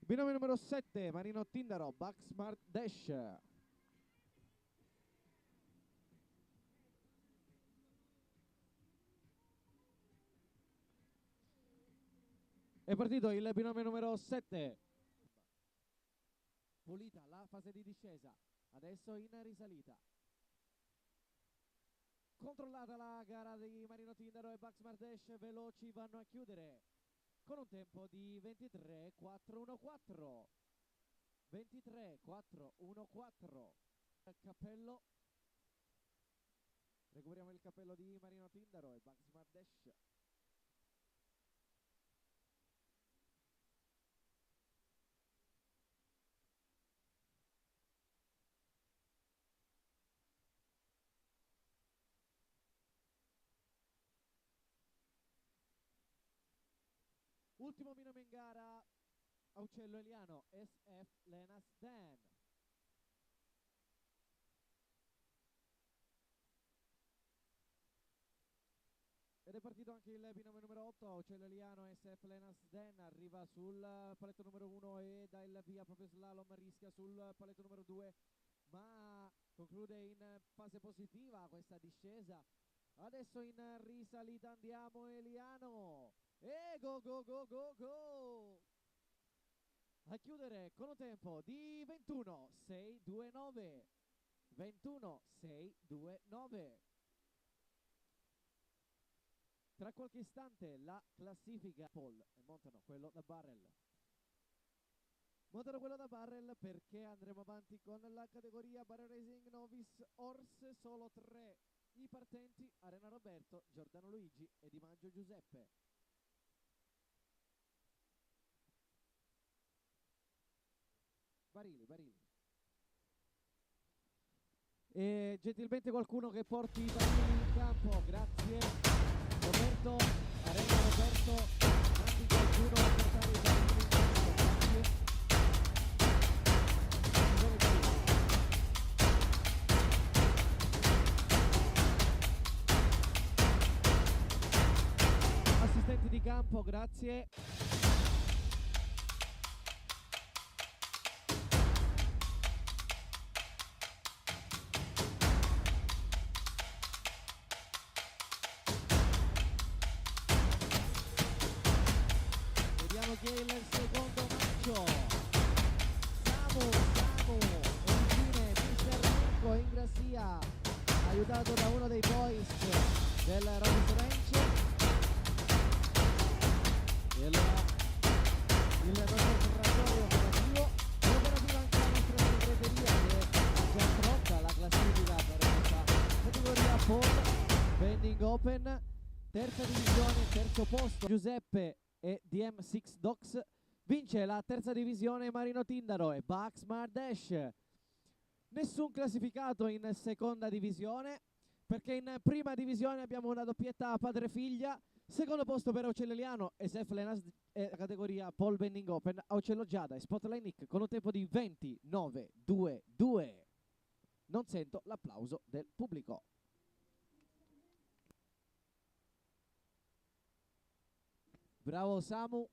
Binome numero 7, Marino Tindaro, Buck Smart Dash. È partito il binomio numero 7. Pulita la fase di discesa, adesso in risalita. Controllata la gara di Marino Tindaro e Buck Smart Dash, veloci vanno a chiudere con un tempo di 23-4-1-4. 23-4-1-4. Cappello. Recuperiamo il cappello di Marino Tindaro e Buck Smart Dash. Ultimo binomio in gara, Aucello Eliano, SF Lenas Dan. Ed è partito anche il binomio numero 8, Aucello Eliano, SF Lenas Dan, arriva sul paletto numero 1 e dà il via proprio slalom, rischia sul paletto numero 2, ma conclude in fase positiva questa discesa. Adesso in risalita andiamo Eliano. E go go go go go! A chiudere con un tempo di 21-6-2-9. 21-6-2-9. Tra qualche istante la classifica Paul e montano quello da barrel. Montano quello da barrel perché andremo avanti con la categoria Barrel Racing Novice Horse. Solo 3 i partenti: Arena Roberto, Giordano Luigi e Di Maggio Giuseppe. Barili. E gentilmente qualcuno che porti i barili in campo, grazie. Roberto, Arena Roberto, anche qualcuno a portare i barili in campo, grazie. Assistenti di campo, grazie. Che è il secondo maggio. Samu, origine Mister Marco in Grassia, aiutato da uno dei boys del Robis Ranch. Il nostro laboratorio operativo è operativa anche la nostra segreteria che ha già pronta la classifica per questa categoria Paul Bending Open, terza divisione, terzo posto Giuseppe e DM6 Docs. Vince la terza divisione Marino Tindaro e Buck Smart Dash. Nessun classificato in seconda divisione, perché in prima divisione abbiamo una doppietta padre-figlia. Secondo posto per Aucello Eliano e Sef Lenas e categoria Paul Bending Open, Aucello Giada e Spotlight Nick con un tempo di 29-2-2. Non sento l'applauso del pubblico. Bravo Samu.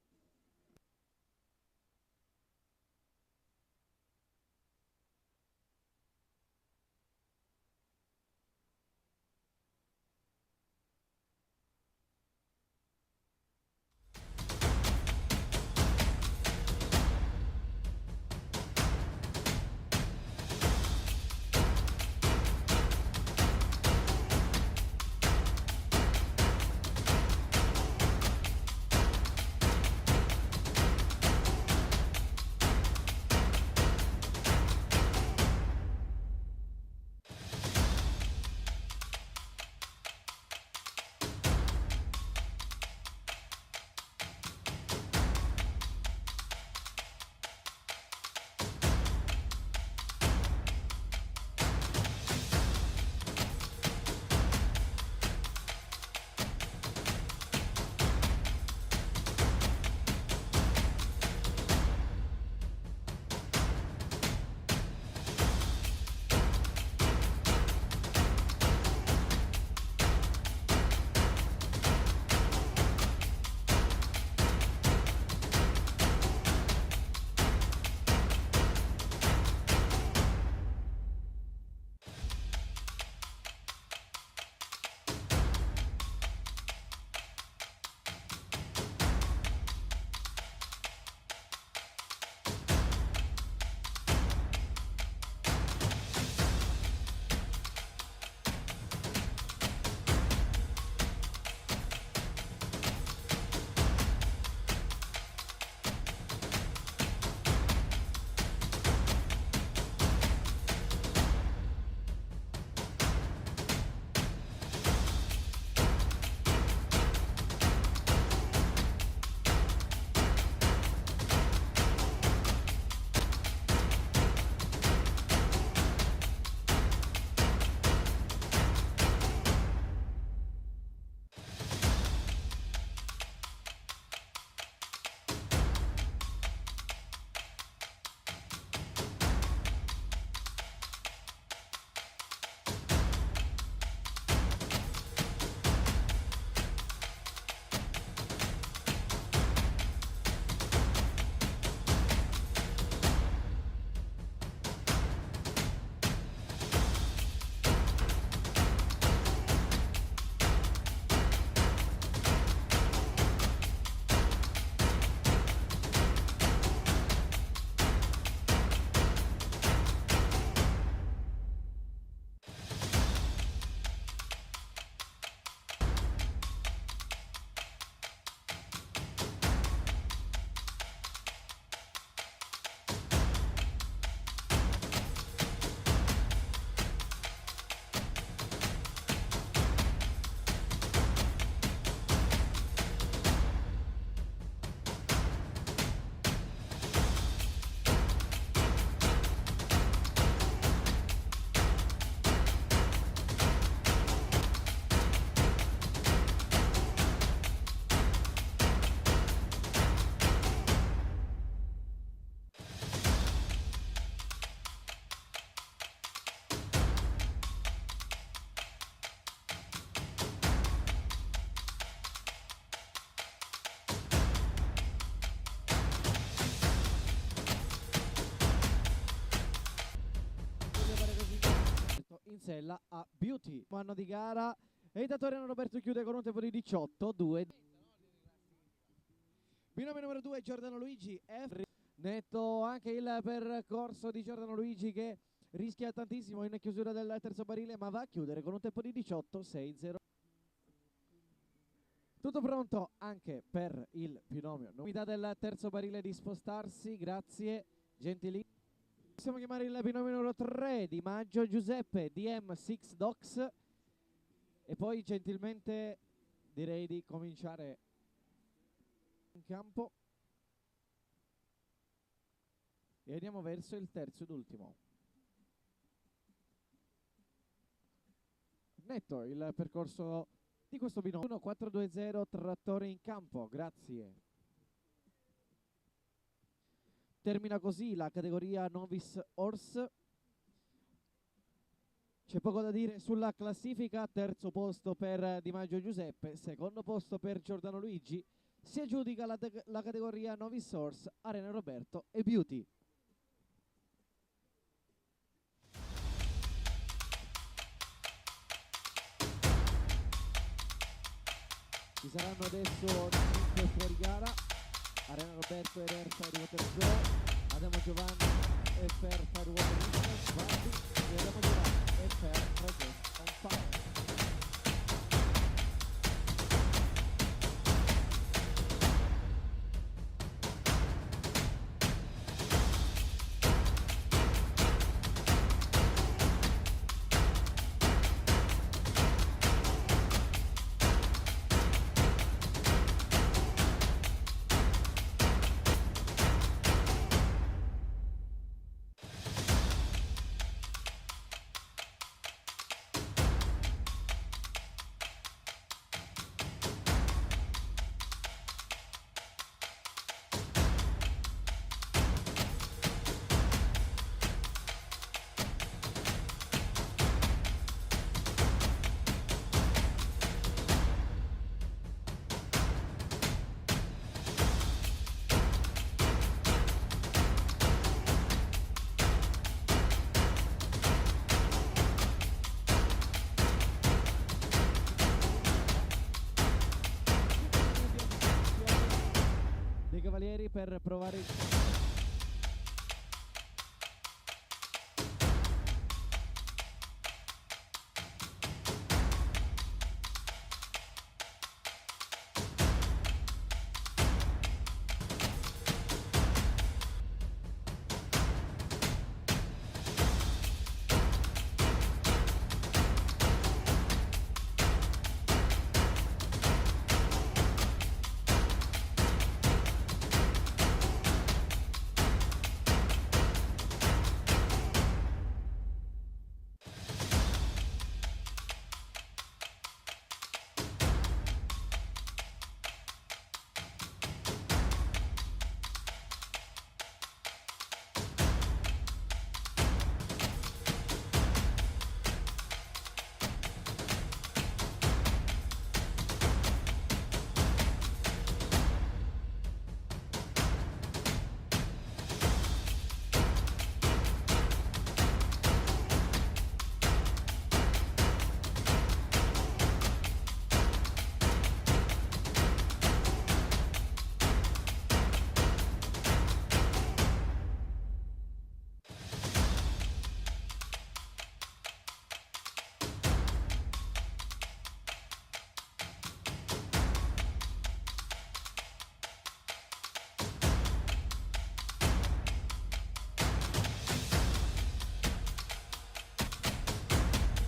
cancella a Beauty. Anno di gara e il Tatoriano Roberto chiude con un tempo di 18-2. Binomio numero 2 Giordano Luigi F. Netto anche il percorso di Giordano Luigi che rischia tantissimo in chiusura del terzo barile, ma va a chiudere con un tempo di 18-6-0. Tutto pronto anche per il binomio. Novità del terzo barile di spostarsi, grazie, gentili. Possiamo chiamare il binomio numero 3 di Maggio Giuseppe DM6 Docs e poi gentilmente direi di cominciare in campo e andiamo verso il terzo ed ultimo. Netto il percorso di questo binomio. 1-4-2-0 trattore in campo, grazie. Termina così la categoria Novice Horse. C'è poco da dire sulla classifica. Terzo posto per Di Maggio Giuseppe, secondo posto per Giordano Luigi. Si aggiudica la categoria Novice Horse Arena Roberto e Beauty. Ci saranno adesso 5 fuori gara. Arena Roberto e Air Firewater Joe, Adamo Giovanni e Fair Firewater Business, Bambi e Adamo Giovanni e Fair Project on Fire. Dei cavalieri per provare il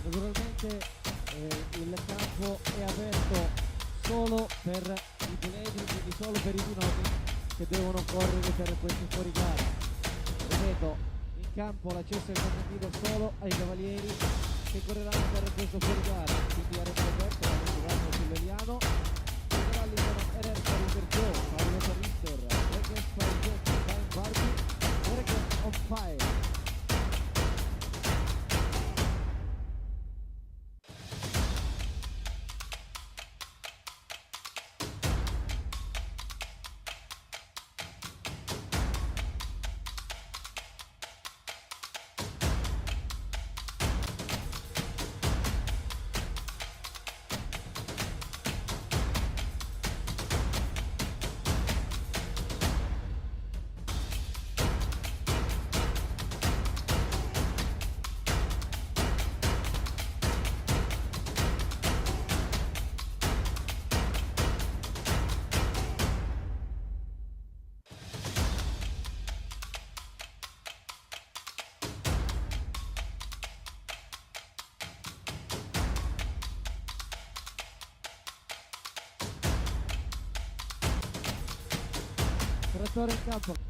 Naturalmente il campo è aperto solo per i pledi, quindi solo per i piloti che devono correre per questi fuori gara. Ripeto, in campo l'accesso è consentito solo ai cavalieri che correranno per questo fuori gara, quindi Arena Roberto, Giovanni Silveriano. I cavalli sono RR Firewater Joe, Firewater Richter, Breakers Fire Jet, Fire Barbie, Breakers on Fire. trattore in campo.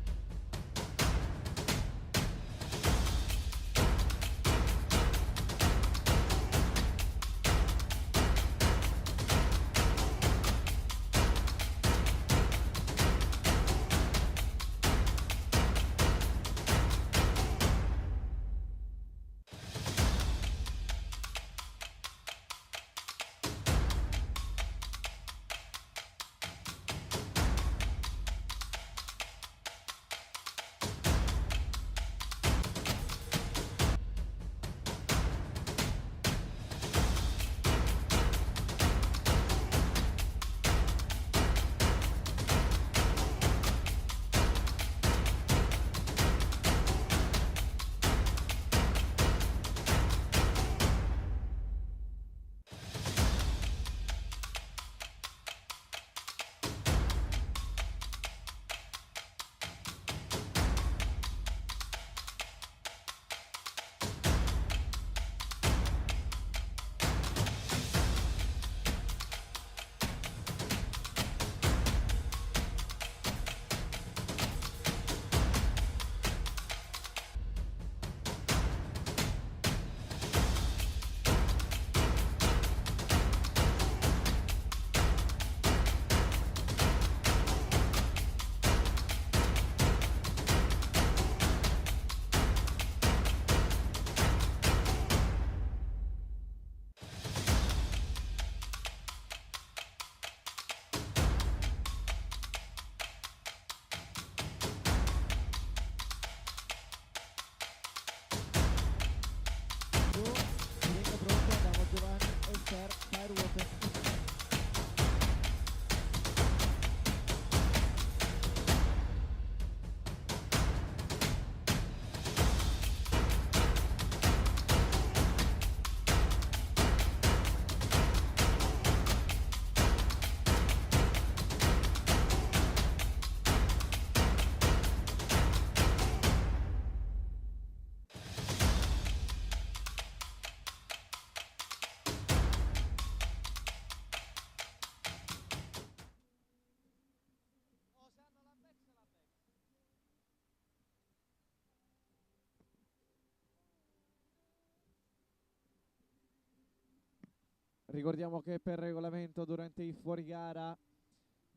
Ricordiamo che per regolamento durante i fuorigara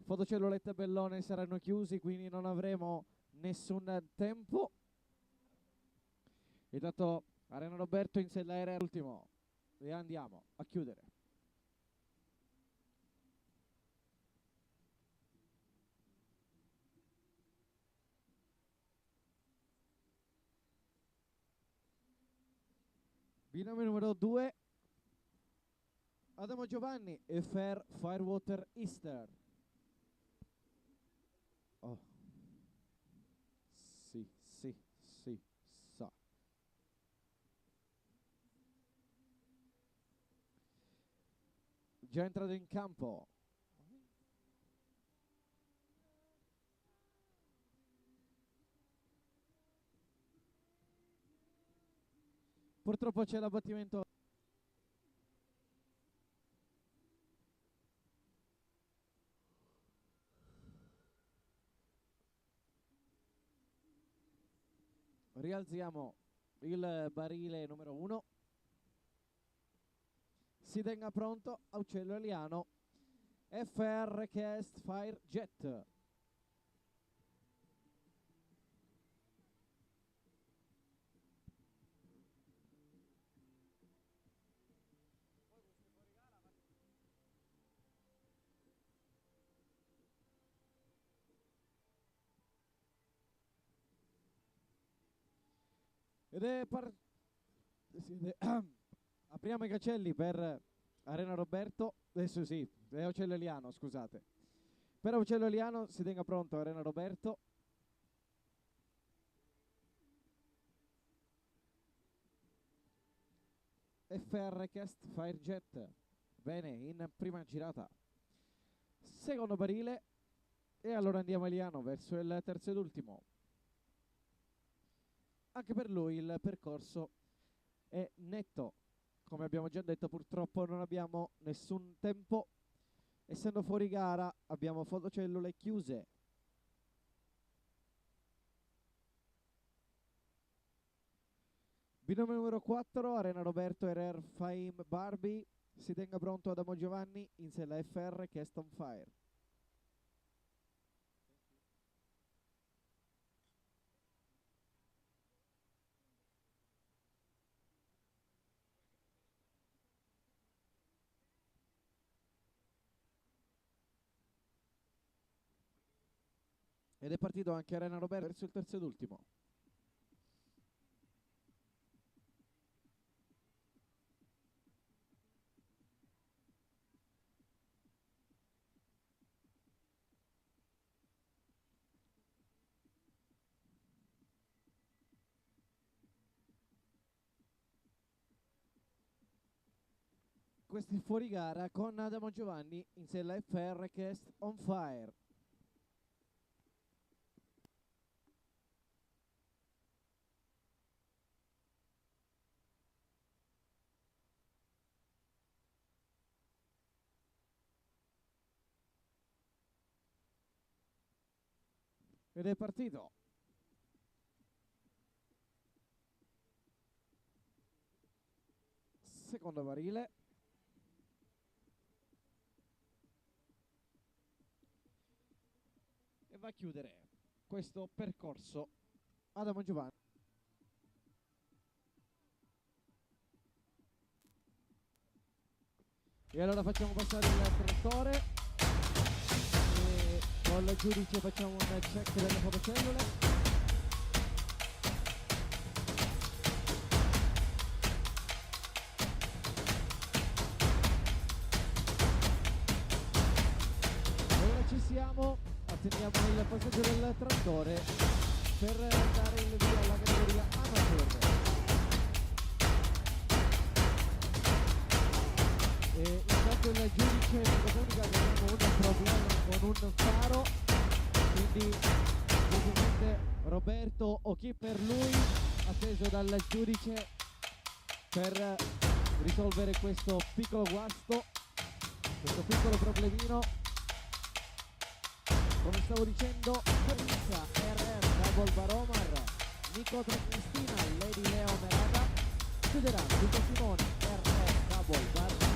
fotocellule e tabellone saranno chiusi, quindi non avremo nessun tempo. Intanto Arena Roberto in sella aerea ultimo e andiamo a chiudere. Binomio numero 2, Adamo Giovanni e Fair Firewater Easter. Oh. Sì, sì, sì, sa. Già entrato in campo. Purtroppo c'è l'abbattimento. Rialziamo il barile numero 1. Si tenga pronto Aucello Eliano FR Cast Fire Jet. Ed è apriamo i cancelli per Arena Roberto. Adesso sì, è Aucello Eliano, scusate. Per Aucello Eliano si tenga pronto Arena Roberto. FR Cast Firejet. Bene, in prima girata. Secondo barile. E allora andiamo Eliano verso il terzo ed ultimo. Anche per lui il percorso è netto. Come abbiamo già detto, purtroppo non abbiamo nessun tempo. Essendo fuori gara abbiamo fotocellule chiuse. Binome numero 4, Arena Roberto RR Faim Barbie. Si tenga pronto Adamo Giovanni in sella FR Cast on Fire. Ed è partito anche Arena Roberto verso il terzo ed ultimo. Questo è fuori gara con Adamo Giovanni in sella FR Cast on Fire. Ed è partito. Secondo barile. E va a chiudere questo percorso Adamo Giovanni. E allora facciamo passare il trattore e con il giudice facciamo un check delle fotocellule. Siamo, attendiamo il passaggio del trattore per dare il via alla categoria amateur. E intanto il giudice mi comunica che abbiamo un problema con un faro, quindi ovviamente Roberto o chi per lui atteso dal giudice per risolvere questo piccolo guasto, questo piccolo problemino. Come stavo dicendo, Prinza RR Double Baromar, Nicotro Cristina, Lady Leo Merada, chiuderà Luca Simone RR Double Barnis.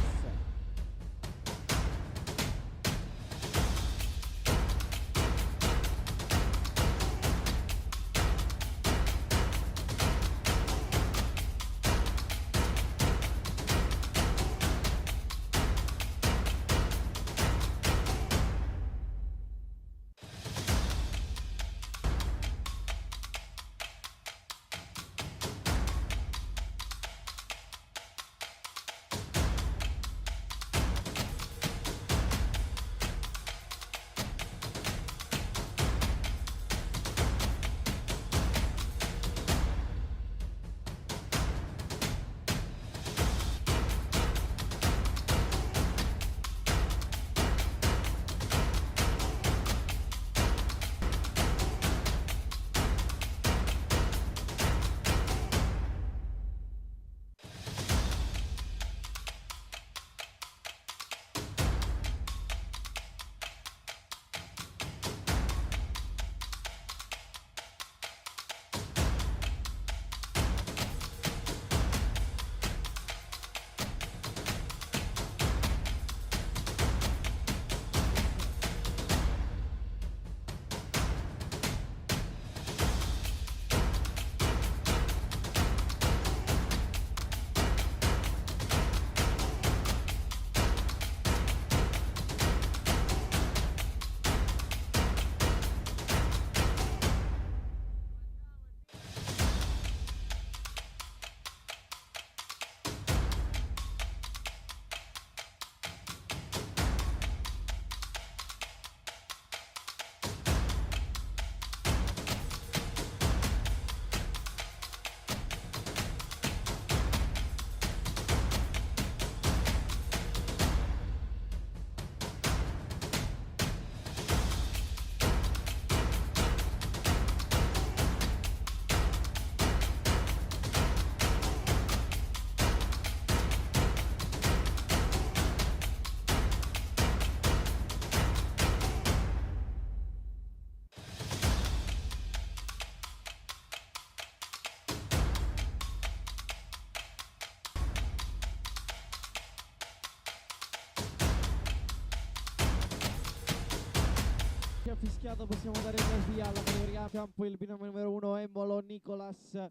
grado possiamo dare il via alla categoria campo. Il binomio numero 1 Embolo Nicolas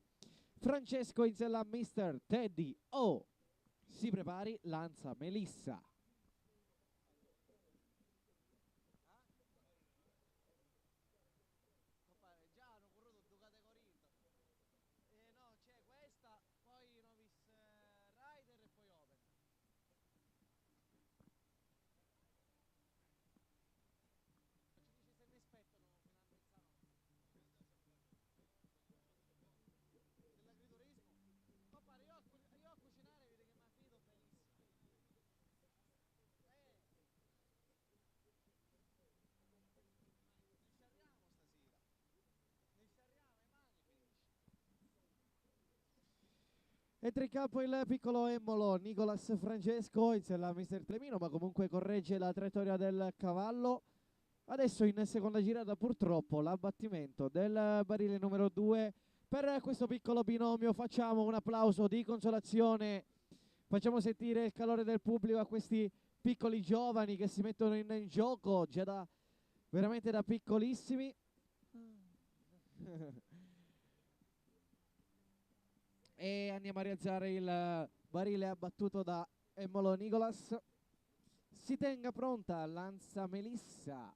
Francesco in sella Mr. Teddy O. Si prepari, lanza Melissa. Già hanno corruto due categorie. No, c'è questa, poi Novice Rider e poi Open. Ci dice se mi aspettano fino a mezzanotte. Dell'agriturismo. Compare, io a cucinare, vedi che mi affido benissimo. Ne sciarriamo stasera. Ne sciarriamo le mani e finisce. Entra in campo il piccolo Emmolo Nicolas Francesco insieme alla Mister Clemino, ma comunque corregge la traiettoria del cavallo. Adesso in seconda girata purtroppo l'abbattimento del barile numero 2 per questo piccolo binomio. Facciamo un applauso di consolazione, facciamo sentire il calore del pubblico a questi piccoli giovani che si mettono in gioco già da veramente da piccolissimi. E andiamo a rialzare il barile abbattuto da Emmolo Nicolas. Si tenga pronta, lanza Melissa.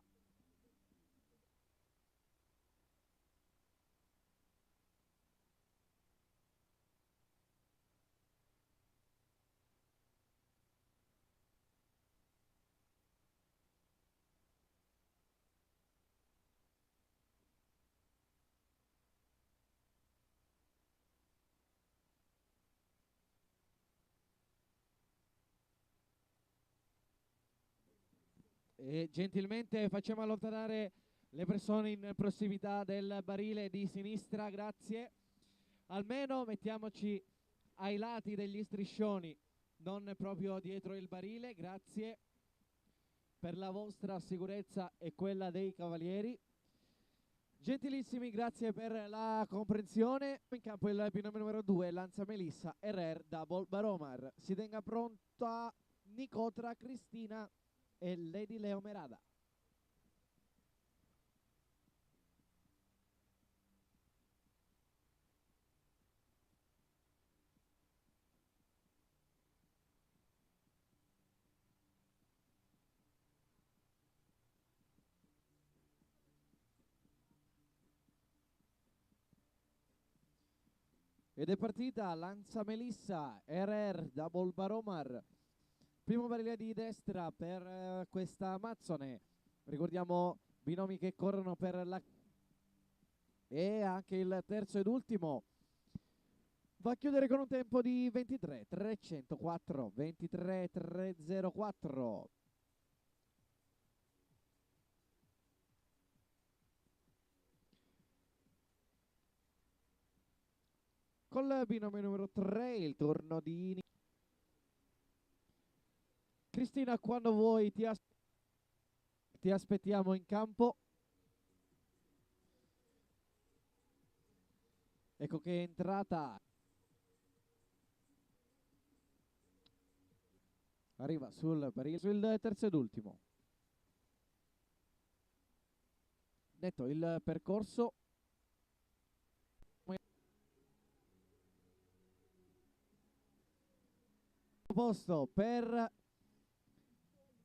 E gentilmente facciamo allontanare le persone in prossimità del barile di sinistra, grazie. Almeno mettiamoci ai lati degli striscioni, non proprio dietro il barile, grazie per la vostra sicurezza e quella dei cavalieri. Gentilissimi, grazie per la comprensione. In campo il binomio numero 2, Lanza Melissa, RR Double Baromar. Si tenga pronta Nicotra Cristina e Lady Leo Merada. Ed è partita Lanza Melissa, RR Double Baromar. Primo barile di destra per questa Amazzone. Ricordiamo binomi che corrono per la... E anche il terzo ed ultimo va a chiudere con un tempo di 23.304, 23.304. Col binomio numero 3 il turno di Cristina, quando vuoi ti aspettiamo in campo. Ecco che è entrata. Arriva sul terzo ed ultimo. Netto il percorso. Posto per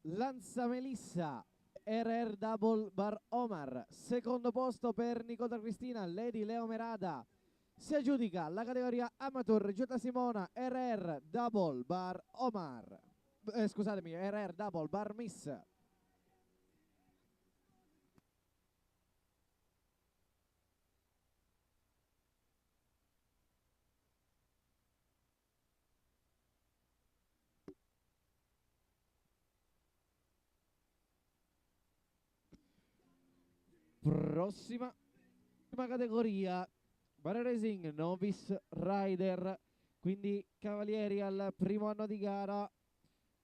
Lanza Melissa, RR Double Bar Omar. Secondo posto per Nicola Cristina, Lady Leo Merada. Si aggiudica la categoria Amateur Giuta Simona, RR Double Bar Omar. Scusatemi, RR Double Bar Miss. Prossima categoria Bar Racing Novice Rider, quindi cavalieri al primo anno di gara.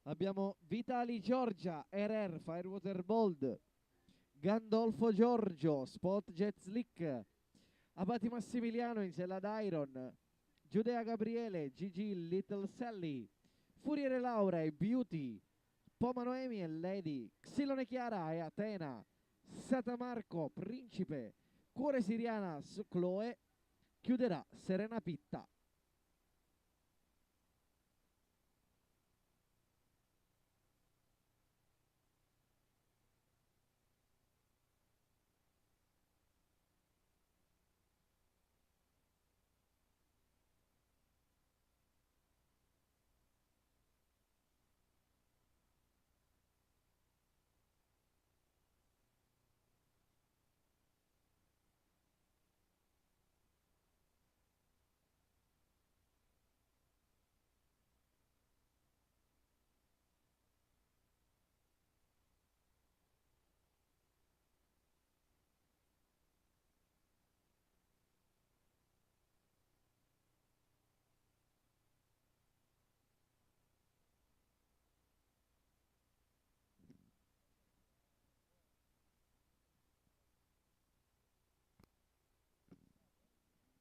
Abbiamo Vitali Giorgia, RR Firewater Bold, Gandolfo Giorgio, Spot Jet Slick, Abati Massimiliano in sella Iron, Giudea Gabriele, Gigi Little Sally, Furiere Laura e Beauty, Poma Noemi e Lady, Xilone Chiara e Atena, Satamarco Principe, Cuore Siriana su Chloe, chiuderà Serena Pitta.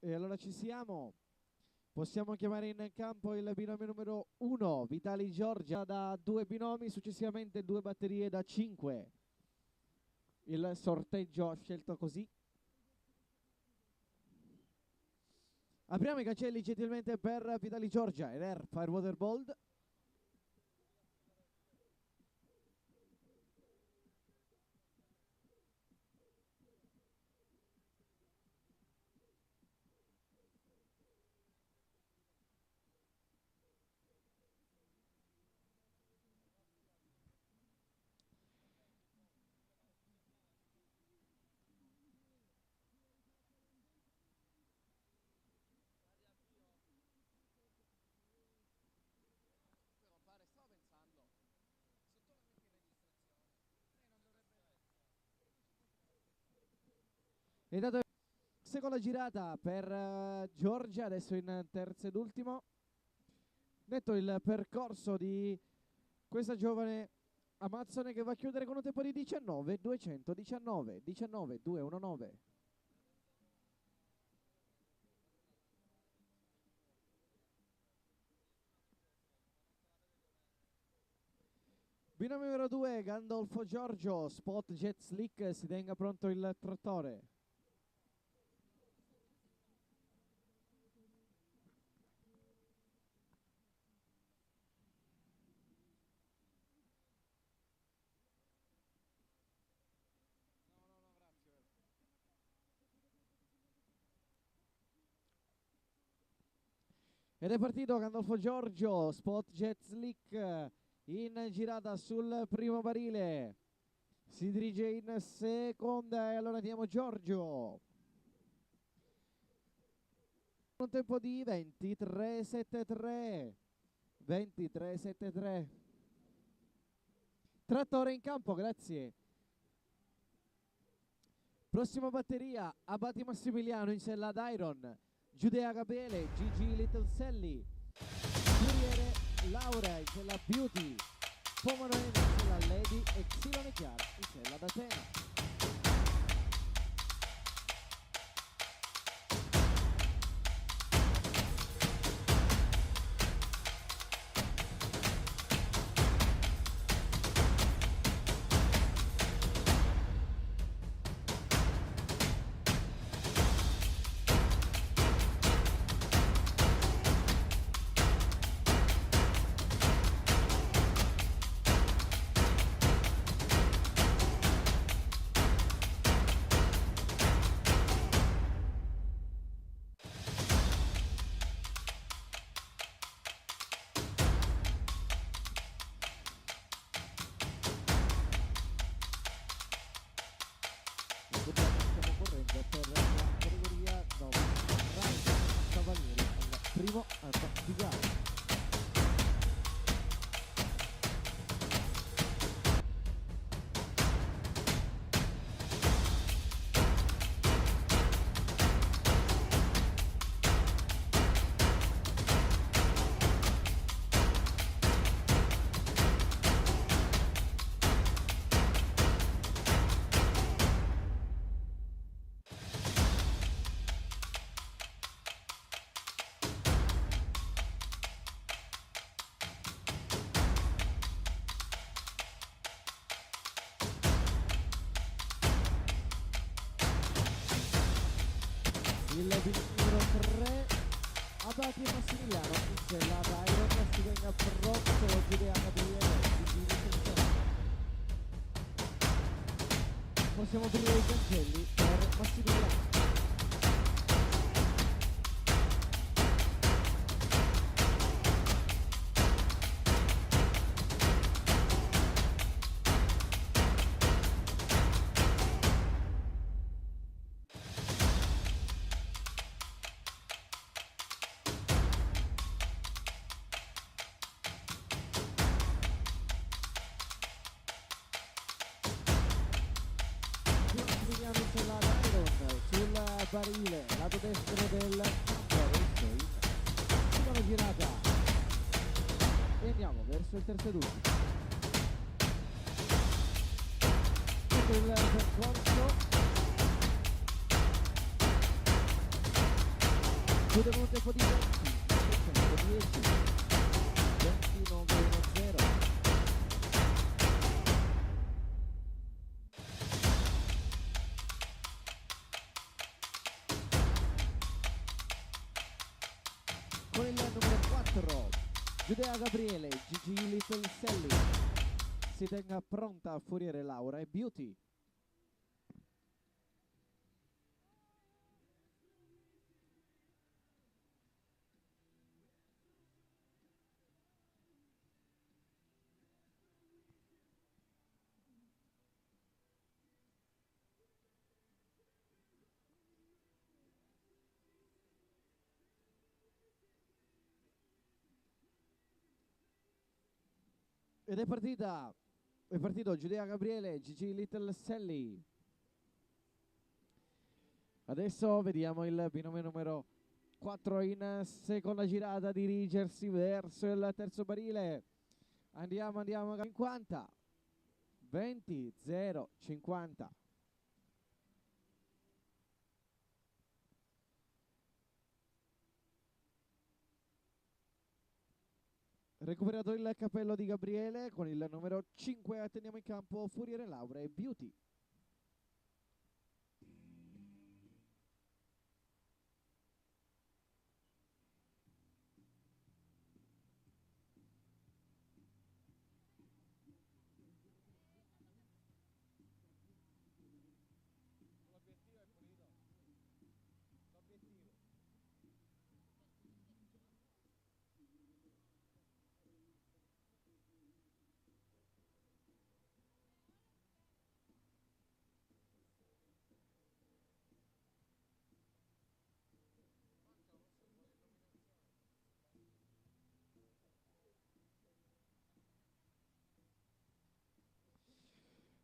E allora ci siamo. Possiamo chiamare in campo il binomio numero 1, Vitali Giorgia, da 2 binomi, successivamente 2 batterie da 5. Il sorteggio ha scelto così. Apriamo i cancelli gentilmente per Vitali Giorgia ed Air Firewater Bold. E dato seconda girata per Giorgia, adesso in terzo ed ultimo. Detto il percorso di questa giovane Amazzone che va a chiudere con un tempo di 19.219, 19.219. Binomio numero 2, Gandolfo Giorgio, Spot Jet Slick, si tenga pronto il trattore. Ed è partito Gandolfo Giorgio, Spot Jet Slick in girata sul primo barile. Si dirige in seconda e allora andiamo Giorgio. Un tempo di 23.73. 23.73. Trattore in campo, grazie. Prossima batteria, Abati Massimiliano in sella ad Iron, Giudea Gabriele, Gigi Littleselli, Curiere Laura in sella Beauty, Pomerone in sella Lady e Xilone Chiara in sella ad Atena. il numero 3 Abati e Massimiliano Missella Dairon si venga pronto Giudea Gabriele possiamo aprire i cancelli per Massimiliano. Sul barile, lato destro del campo, una girata e andiamo verso il terzo ed ultimo. Tutto il percorso, chiude un tempo di 20, 29-1-0. Con il numero 4 Giudea Gabriele, Gigi Little Selly si tenga pronta a Furiere Laura e Beauty. Ed è partito Giudea Gabriele, Gigi Little Selly. Adesso vediamo il binomio numero 4 in seconda girata dirigersi verso il terzo barile. Andiamo, 50, 20, 0, 50. Recuperato il cappello di Gabriele con il numero 5 attendiamo in campo Furiere Laura e Beauty. L'obiettivo è pulito. L'obiettivo.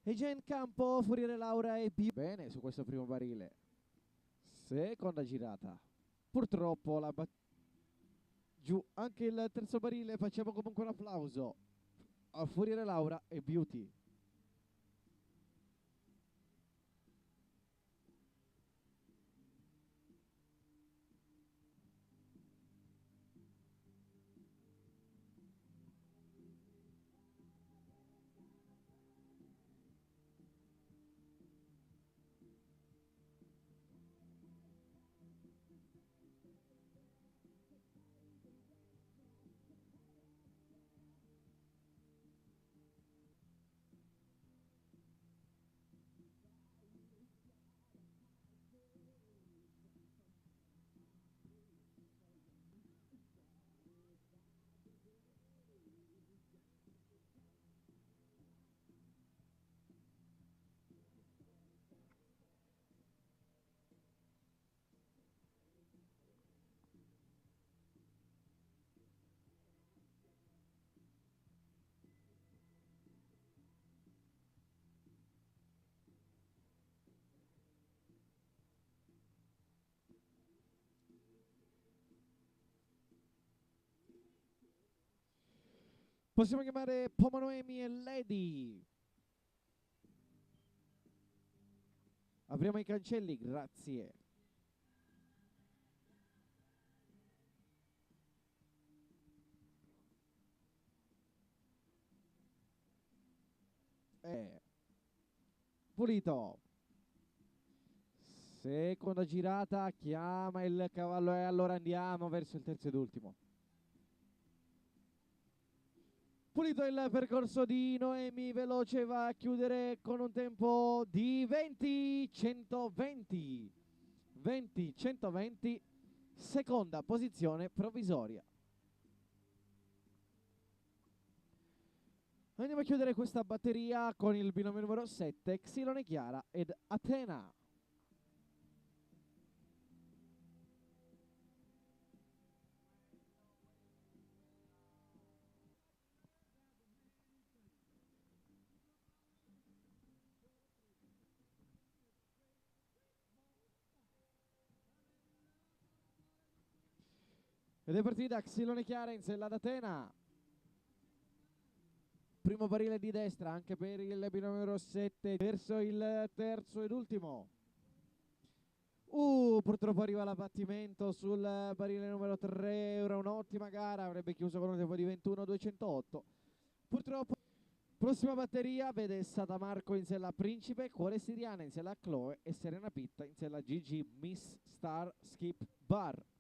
E già in campo Furiere Laura e Beauty. Bene su questo primo barile. Seconda girata. Purtroppo la giù anche il terzo barile, facciamo comunque un applauso a Furiere Laura e Beauty. Possiamo chiamare Pomanoemi e Lady. Apriamo i cancelli, grazie. Pulito. Seconda girata, chiama il cavallo e allora andiamo verso il terzo ed ultimo. Pulito il percorso di Noemi, veloce, va a chiudere con un tempo di 20-120. 20-120, seconda posizione provvisoria. Andiamo a chiudere questa batteria con il binomio numero 7, Xilone Chiara ed Athena. Ed è partita Xilone Chiara in sella ad Athena. Primo barile di destra anche per il binomio numero 7 verso il terzo ed ultimo. Purtroppo arriva l'abbattimento sul barile numero 3, era un'ottima gara, avrebbe chiuso con un tempo di 21-208. Purtroppo prossima batteria vede Satamarco in sella Principe, Cuore Siriana in sella Chloe e Serena Pitta in sella GG Miss Star Skip Bar.